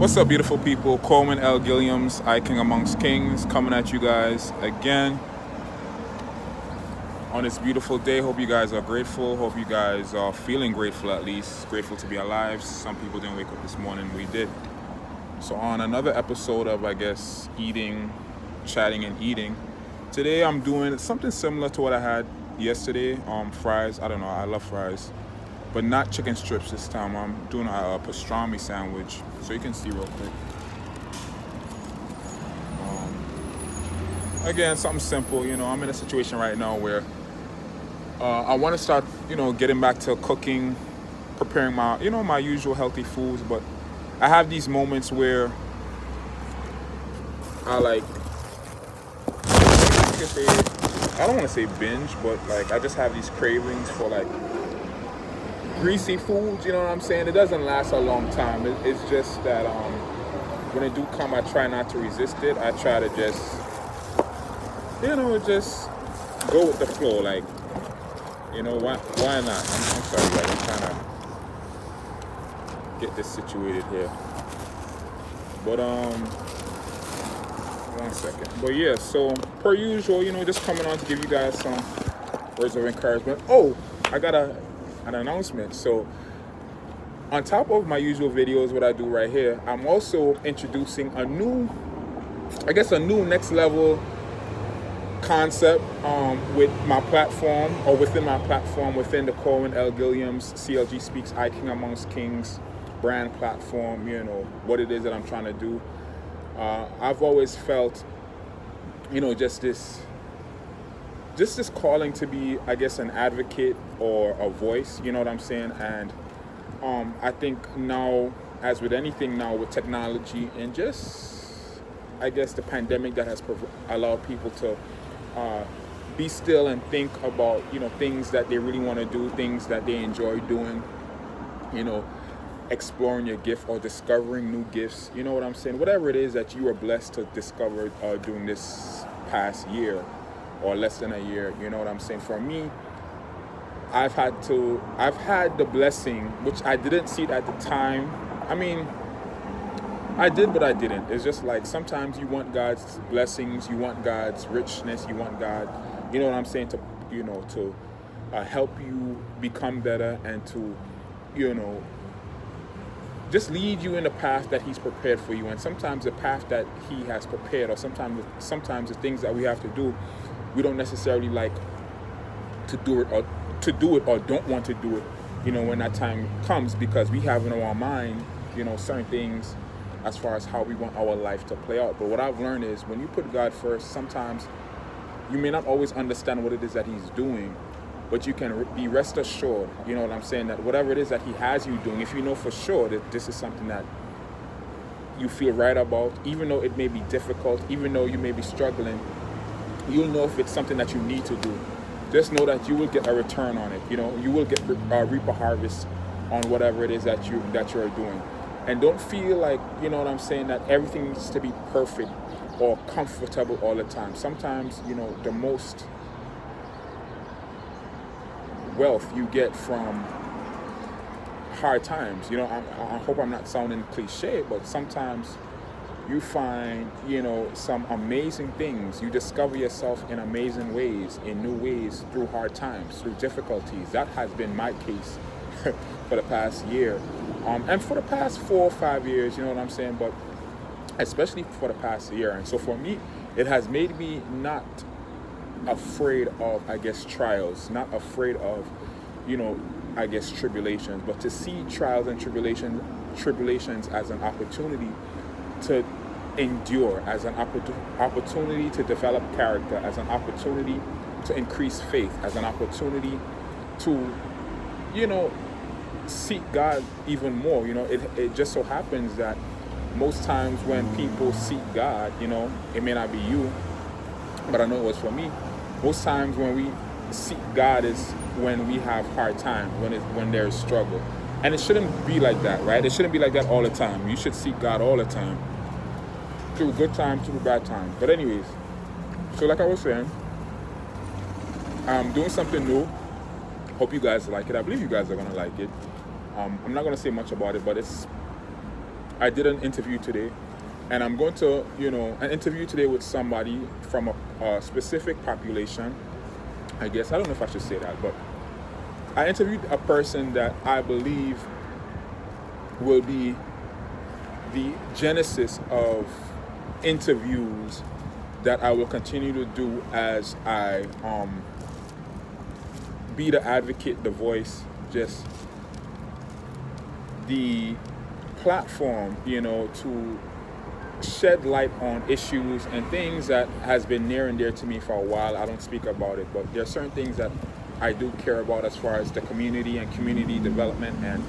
What's up, beautiful people? Coleman L. Gilliams, I King Amongst Kings, coming at you guys again on this beautiful day. Hope you guys are grateful. Hope you guys are feeling grateful, at least. Grateful to be alive. Some people didn't wake up this morning. We did. So on another episode of, eating, chatting and eating, today I'm doing something similar to what I had yesterday. Fries. I don't know. I love fries. But not chicken strips this time. I'm doing a pastrami sandwich. So you can see real quick. Again, something simple. I'm in a situation right now where I want to start, getting back to cooking, preparing my usual healthy foods. But I have these moments where I I don't want to say binge, but I just have these cravings for greasy foods, you know what I'm saying? It doesn't last a long time. It's just that when it do come, I try not to resist it. I try to just go with the flow. Why not? I'm sorry, guys. I'm trying to get this situated here. But one second. But yeah, so per usual, just coming on to give you guys some words of encouragement. Oh, I got an announcement. So on top of my usual videos, what I do right here, I'm also introducing a new next level concept with my platform, or within my platform, within the Coleman L. Gilliams CLG Speaks I King Amongst Kings brand platform. What it is that I'm trying to do. I've always felt just this calling to be, an advocate or a voice, you know what I'm saying? And I think now, as with anything now, with technology and just, the pandemic that has allowed people to be still and think about, things that they really want to do, things that they enjoy doing, exploring your gift or discovering new gifts, you know what I'm saying? Whatever it is that you are blessed to discover during this past year or less than a year, you know what I'm saying? For me, I've had the blessing, which I didn't see it at the time. I mean, I did, but I didn't. It's just sometimes you want God's blessings, you want God's richness, you want God, you know what I'm saying, to help you become better and to, just lead you in the path that He's prepared for you. And sometimes the path that He has prepared, or sometimes the things that we have to do, we don't necessarily like to do it or don't want to do it, when that time comes, because we have in our mind, certain things as far as how we want our life to play out. But what I've learned is when you put God first, sometimes you may not always understand what it is that He's doing, but you can be rest assured, you know what I'm saying, that whatever it is that He has you doing, if you know for sure that this is something that you feel right about, even though it may be difficult, even though you may be struggling, you'll know if it's something that you need to do. Just know that you will get a return on it. You will get reap a harvest on whatever it is that you're doing. And don't feel you know what I'm saying, that everything needs to be perfect or comfortable all the time. Sometimes, the most wealth you get from hard times. I hope I'm not sounding cliche, but sometimes you find, some amazing things. You discover yourself in amazing ways, in new ways, through hard times, through difficulties. That has been my case for the past year. And for the past 4 or 5 years, you know what I'm saying? But especially for the past year. And so for me, it has made me not afraid of, trials, not afraid of, tribulations, but to see trials and tribulations as an opportunity to endure, as an opportunity to develop character, as an opportunity to increase faith, as an opportunity to, seek God even more. It just so happens that most times when people seek God, it may not be you, but I know it was for me. Most times when we seek God is when we have hard times, when there's struggle. And it shouldn't be like that, right? It shouldn't be like that all the time. You should seek God all the time, through good times, through bad times. But anyways, so like I was saying, I'm doing something new. Hope you guys like it. I believe you guys are gonna like it. I'm not gonna say much about it, but it's I did an interview today, and I'm going to, an interview today with somebody from a specific population. I guess I don't know if I should say that, but I interviewed a person that I believe will be the genesis of interviews that I will continue to do as I be the advocate, the voice, just the platform, to shed light on issues and things that has been near and dear to me for a while. I don't speak about it, but there are certain things that I do care about as far as the community and community development, and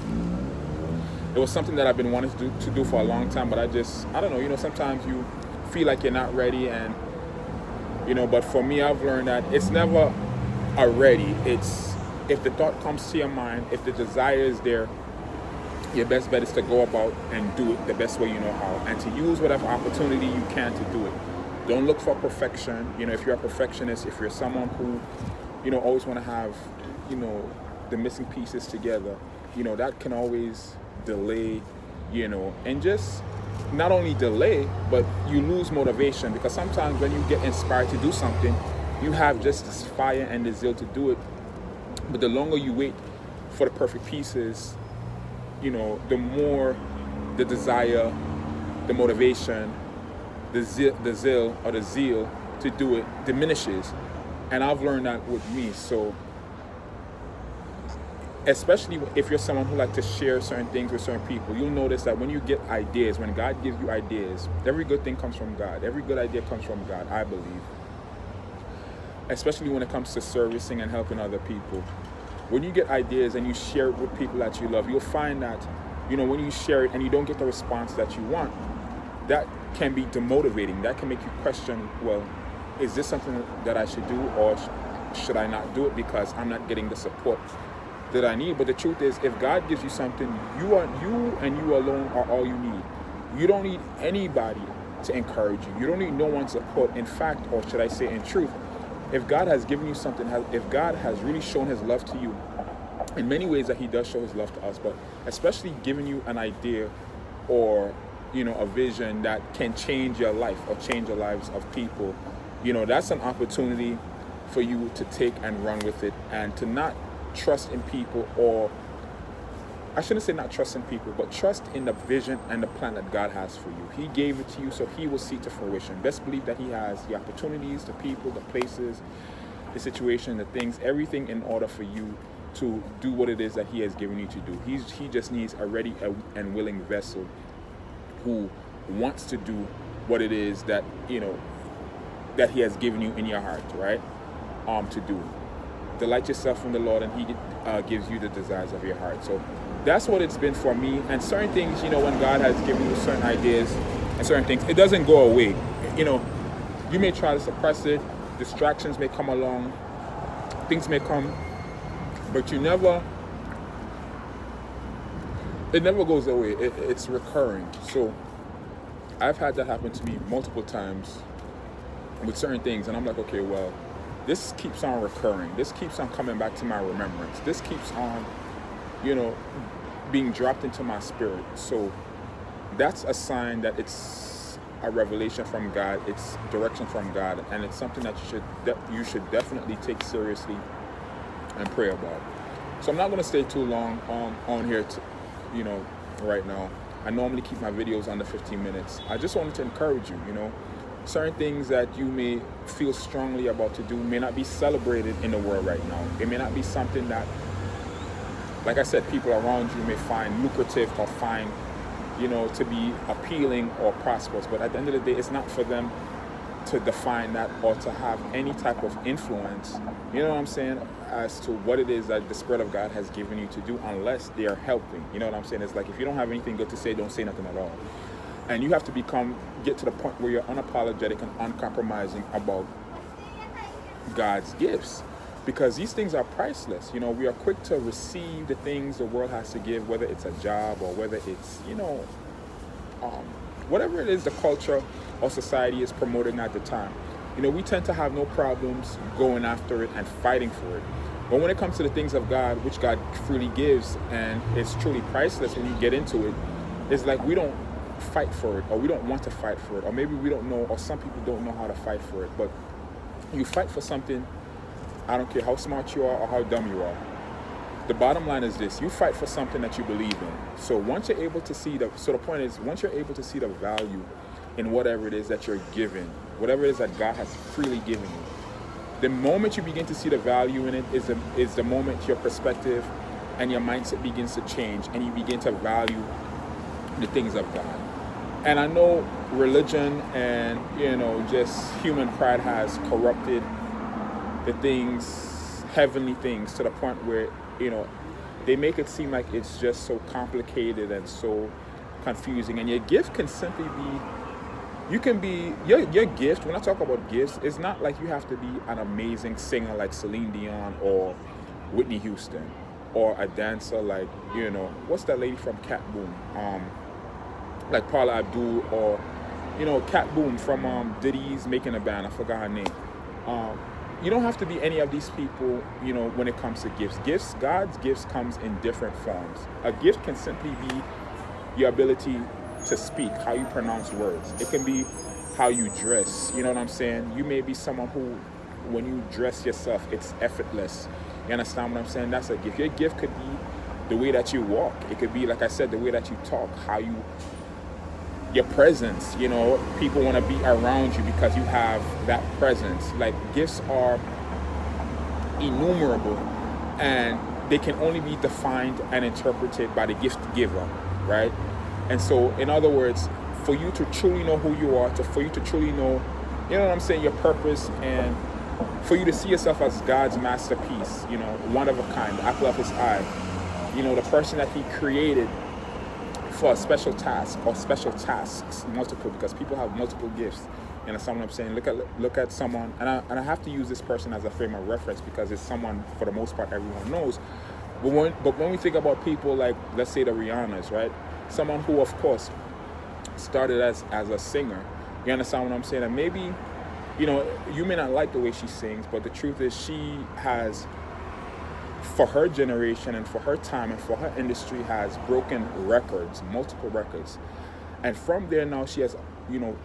it was something that I've been wanting to do for a long time, but I don't know, sometimes you feel like you're not ready, and but for me, I've learned that it's never a ready. It's if the thought comes to your mind, if the desire is there, your best bet is to go about and do it the best way you know how, and to use whatever opportunity you can to do it. Don't look for perfection. If you're a perfectionist, if you're someone who, always want to have, the missing pieces together, that can always delay, and just not only delay, but you lose motivation, because sometimes when you get inspired to do something, you have just this fire and the zeal to do it. But the longer you wait for the perfect pieces, the more the desire, the motivation, the zeal or the zeal to do it diminishes. And I've learned that with me. So especially if you're someone who likes to share certain things with certain people, you'll notice that when you get ideas, when God gives you ideas, every good thing comes from God. Every good idea comes from God, I believe. Especially when it comes to servicing and helping other people. When you get ideas and you share it with people that you love, you'll find that, when you share it and you don't get the response that you want, that can be demotivating. That can make you question, well, is this something that I should do, or should I not do it because I'm not getting the support that I need? But the truth is, if God gives you something, you and you alone are all you need. You don't need anybody to encourage you. You don't need no one's support. In fact, or should I say in truth, if God has given you something, if God has really shown his love to you, in many ways that he does show his love to us, but especially giving you an idea or, a vision that can change your life or change the lives of people, that's an opportunity for you to take and run with it, and to not trust in people, or I shouldn't say not trust in people, but trust in the vision and the plan that God has for you. He gave it to you, so he will see to fruition. Best believe that he has the opportunities, the people, the places, the situation, the things, everything in order for you to do what it is that he has given you to do. He just needs a ready and willing vessel who wants to do what it is that, that he has given you in your heart, right? To do. Delight yourself in the Lord, and he gives you the desires of your heart. So that's what it's been for me. And certain things, when God has given you certain ideas and certain things, it doesn't go away. You may try to suppress it, distractions may come along, things may come, but it never goes away. It's recurring. So I've had that happen to me multiple times with certain things, and I'm like, okay, well, this keeps on recurring. This keeps on coming back to my remembrance. This keeps on, being dropped into my spirit. So that's a sign that it's a revelation from God. It's direction from God, and it's something that you should definitely take seriously and pray about. So I'm not going to stay too long on here, right now. I normally keep my videos under 15 minutes. I just wanted to encourage you, certain things that you may feel strongly about to do may not be celebrated in the world right now. It may not be something that, like I said, people around you may find lucrative or find, to be appealing or prosperous. But at the end of the day, it's not for them to define that or to have any type of influence, as to what it is that the Spirit of God has given you to do, unless they are helping. You know what I'm saying? It's like, if you don't have anything good to say, don't say nothing at all. And you have to get to the point where you're unapologetic and uncompromising about God's gifts, because these things are priceless. We are quick to receive the things the world has to give, whether it's a job or whether it's, whatever it is the culture or society is promoting at the time. We tend to have no problems going after it and fighting for it. But when it comes to the things of God, which God freely gives, and it's truly priceless when you get into it, it's like we don't fight for it, or we don't want to fight for it, or maybe we don't know, or some people don't know how to fight for it. But you fight for something, I don't care how smart you are or how dumb you are. The bottom line is this: you fight for something that you believe in. So once you're able to see the point is, once you're able to see the value in whatever it is that you're given, whatever it is that God has freely given you, the moment you begin to see the value in it is the moment your perspective and your mindset begins to change, and you begin to value the things of God. And I know religion and just human pride has corrupted the things, heavenly things, to the point where they make it seem like it's just so complicated and so confusing. And your gift can simply be, you can be, your gift, when I talk about gifts, it's not like you have to be an amazing singer like Celine Dion or Whitney Houston, or a dancer like, what's that lady from Cat Boom? Like Paula Abdul, or, Cat Boom from Diddy's Making a Band, I forgot her name. You don't have to be any of these people, when it comes to gifts. God's gifts comes in different forms. A gift can simply be your ability to speak, how you pronounce words. It can be how you dress. You know what I'm saying? You may be someone who, when you dress yourself, it's effortless. You understand what I'm saying? That's a gift. Your gift could be the way that you walk. It could be, like I said, the way that you talk, your presence. People want to be around you because you have that presence. Like, gifts are innumerable, and they can only be defined and interpreted by the gift giver, right? And so, in other words, for you to truly know who you are, for you to truly know, your purpose, and for you to see yourself as God's masterpiece, one of a kind, the apple of his eye, the person that he created for a special task, or special tasks, multiple, because people have multiple gifts. You understand what I'm saying? Look at someone, and I have to use this person as a frame of reference because it's someone, for the most part, everyone knows. But when we think about people like, let's say, the Rihannas, right? Someone who, of course, started as a singer. You understand what I'm saying? And maybe, you may not like the way she sings, but the truth is she has, for her generation and for her time and for her industry, has broken records, multiple records. And from there now she has,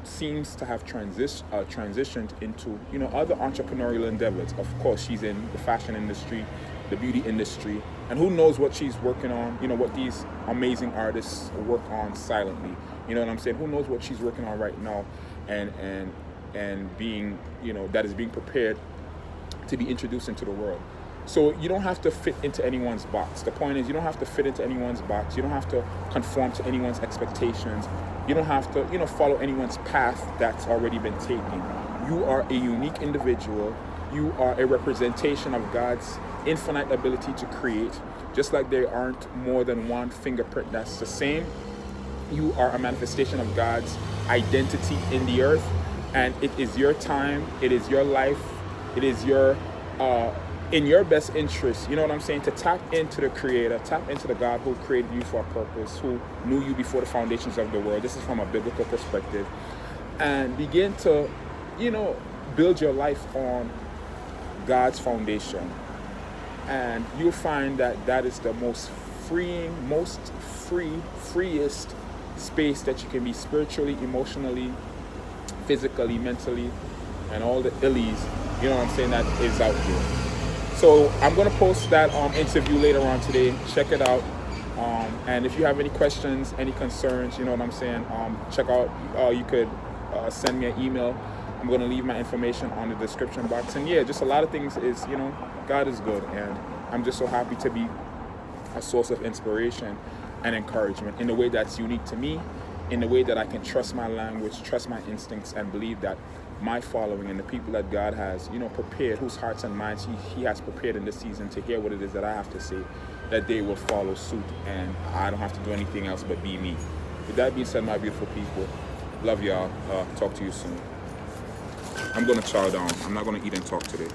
seems to have transitioned into, other entrepreneurial endeavors. Of course, she's in the fashion industry, the beauty industry, and who knows what she's working on, what these amazing artists work on silently. You know what I'm saying? Who knows what she's working on right now, and being, that is being prepared to be introduced into the world. So you don't have to fit into anyone's box. The point is, you don't have to fit into anyone's box. You don't have to conform to anyone's expectations. You don't have to, follow anyone's path that's already been taken. You are a unique individual. You are a representation of God's infinite ability to create. Just like there aren't more than one fingerprint that's the same, you are a manifestation of God's identity in the earth. And it is your time, it is your life, it is your in your best interest, you know what I'm saying, to tap into the Creator, tap into the God who created you for a purpose, who knew you before the foundations of the world. This is from a biblical perspective. And begin to, build your life on God's foundation. And you'll find that that is the most freeing, freest space that you can be spiritually, emotionally, physically, mentally, and all the illies, you know what I'm saying, that is out there. So I'm going to post that interview later on today. Check it out. And if you have any questions, any concerns, you know what I'm saying, check out, you could send me an email. I'm going to leave my information on the description box. And yeah, just a lot of things is, God is good. And I'm just so happy to be a source of inspiration and encouragement in a way that's unique to me, in a way that I can trust my language, trust my instincts, and believe that my following and the people that God has, prepared, whose hearts and minds he has prepared in this season to hear what it is that I have to say, that they will follow suit, and I don't have to do anything else but be me. With that being said, my beautiful people, love y'all. Talk to you soon. I'm going to chow down. I'm not going to eat and talk today.